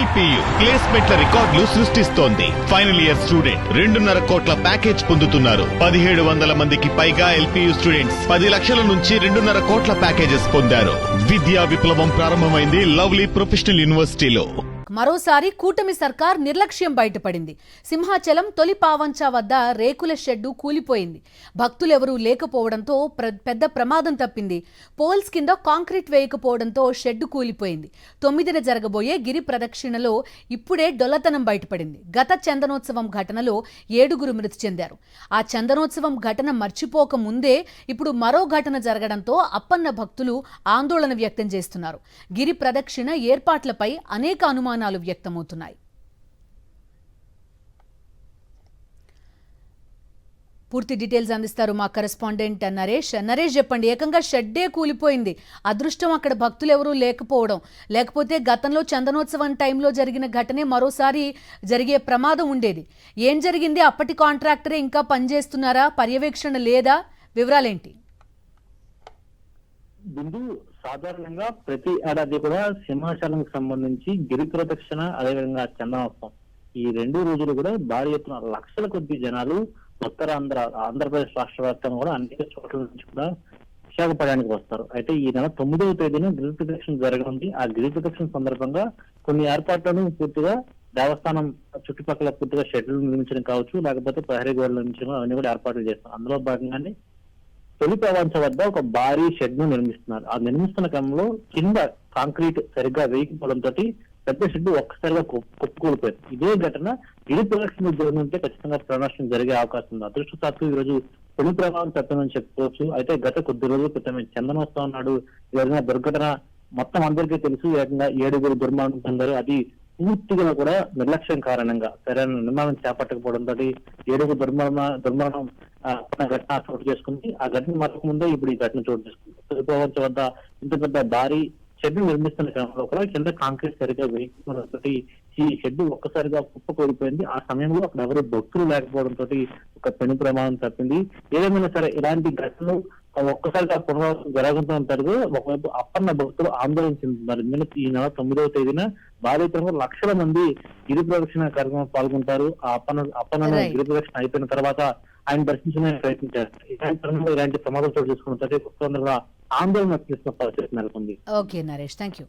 LPU ప్లేస్మెంట్ల రికార్డులు సృష్టిస్తోంది. Final year student 2.5 కోట్ల ప్యాకేజ్ పొందుతున్నారు. 1700 మందికి పైగా ఎల్పియు స్టూడెంట్స్ 10 లక్షల నుంచి 2.5 కోట్ల ప్యాకేజెస్ పొందారు. విద్యా విప్లవం ప్రారంభమైంది లవ్లీ ప్రొఫెషనల్ యూనివర్సిటీలో. మరోసారి కూటమి సర్కార్ నిర్లక్ష్యం బయటపడింది. సింహాచలం తొలి పావంచా వద్ద రేకుల షెడ్డు కూలిపోయింది. భక్తులెవరూ లేకపోవడంతో పెద్ద ప్రమాదం తప్పింది. పోల్స్ కింద కాంక్రీట్ వేయకపోవడంతో షెడ్డు కూలిపోయింది. 9న జరగబోయే గిరి ప్రదక్షిణలో ఇప్పుడే డొల్లతనం బయటపడింది. గత చందనోత్సవం ఘటనలో 7గురు మృతి చెందారు. ఆ చందనోత్సవం ఘటన మర్చిపోక ముందే ఇప్పుడు మరో ఘటన జరగడంతో అప్పన్న భక్తులు ఆందోళన వ్యక్తం చేస్తున్నారు. గిరి ప్రదక్షిణ ఏర్పాట్లపై అనేక అనుమానాలు వ్యక్తమవుతున్నాయి. పూర్తి డీటెయిల్స్ అందిస్తారు మా కరెస్పాండెంట్ నరేష్. నరేష్, చెప్పండి, ఏకంగా షెడ్డే కూలిపోయింది. అదృష్టం అక్కడ భక్తులు ఎవరూ లేకపోవడం, లేకపోతే గతంలో చందనోత్సవం టైంలో జరిగిన ఘటనే మరోసారి జరిగే ప్రమాదం ఉండేది. ఏం జరిగింది? అప్పటి కాంట్రాక్టరే ఇంకా పనిచేస్తున్నారా? పర్యవేక్షణ లేదా? వివరాలేంటి? బిందు, సాధారణంగా ప్రతి ఏడాది కూడా సింహాచలం సంబంధించి గిరి ప్రదక్షిణ, అదేవిధంగా చందనోత్సవం, ఈ 2 రోజులు కూడా భారీ ఎత్తున లక్షల కొద్ది జనాలు ఆంధ్రప్రదేశ్ రాష్ట్ర వ్యాప్తంగా కూడా అనేక చోట్ల నుంచి కూడా విశాఖపట్నానికి వస్తారు. అయితే ఈ నెల 9వ తేదీన గిరి ప్రదక్షిణ జరగనుంది. ఆ గిరి ప్రదక్షిణ సందర్భంగా కొన్ని ఏర్పాట్లను పూర్తిగా దేవస్థానం చుట్టుపక్కల పూర్తిగా షెడ్లు నిర్మించడం కావచ్చు, లేకపోతే ప్రహరీ గోడలు నిర్మించడం, అవన్నీ కూడా ఏర్పాట్లు చేస్తారు. అందులో భాగంగానే తొలి ప్రవంచ వద్ద ఒక భారీ షెడ్ ను నిర్మిస్తున్నారు. ఆ నిర్మిస్తున్న క్రమంలో కింద కాంక్రీట్ సరిగ్గా వేయకపోవడంతో పెద్ద షెడ్ ఒక్కసారిగా కుప్పకూలిపోయింది. ఇదే ఘటన గిరి ప్రదక్షిణ జరిగితే ఖచ్చితంగా ప్రాణనష్టం జరిగే అవకాశం ఉంది. అదృష్టశాత్తు ఈ రోజు తొలి ప్రమాదం తప్పమని చెప్పుకోవచ్చు. అయితే గత కొద్ది రోజుల క్రితమే చందనోత్సవం నాడు జరిగిన దుర్ఘటన మొత్తం అందరికీ తెలుసు. ఏకంగా 7గురు దుర్మరణం పొందారు. అది పూర్తిగా కూడా నిర్లక్ష్యం కారణంగా సరైన నిర్మాణం చేపట్టకపోవడంతో 7గురు దుర్మరణం ఘటన చోటు చేసుకుంది. ఆ ఘటన మరొక ముందే ఇప్పుడు ఈ ఘటన చోటు చేసుకుంది. తొలి ప్రవంచ వద్ద ఇంత పెద్ద భారీ షెడ్ నిర్మిస్తున్న క్రమంలో కూడా కింద కాంక్రీట్ సరిగా వేయకపోవడంతో ఈ షెడ్ ఒక్కసారిగా కుప్పకూలిపోయింది. ఆ సమయంలో అక్కడ ఎవరు భక్తులు లేకపోవడంతో ఒక పెను ప్రమాదం తప్పింది. ఏదేమైనా సరే ఇలాంటి ఘటనలు ఒక్కసారిగా పునరావృతం జరగడం తరుగు ఒకవైపు అప్పన్న భక్తులు ఆందోళన చెందుతున్నారు. ఈ నెల 9వ తేదీన భారీతంగా లక్షల మంది గిరి ప్రదక్షిణ కార్యక్రమం పాల్గొంటారు. ఆ అప్పన్న గిరి ప్రదక్షిణ అయిపోయిన తర్వాత ఆయన దర్శించడానికి ప్రయత్నించారు. ఇలాంటి ప్రమాదాలు చోటు చేసుకున్న భక్తులందరూ కూడా ఆందోళన చేస్తున్న పరిస్థితి నెలకొంది. Okay Naresh, thank you.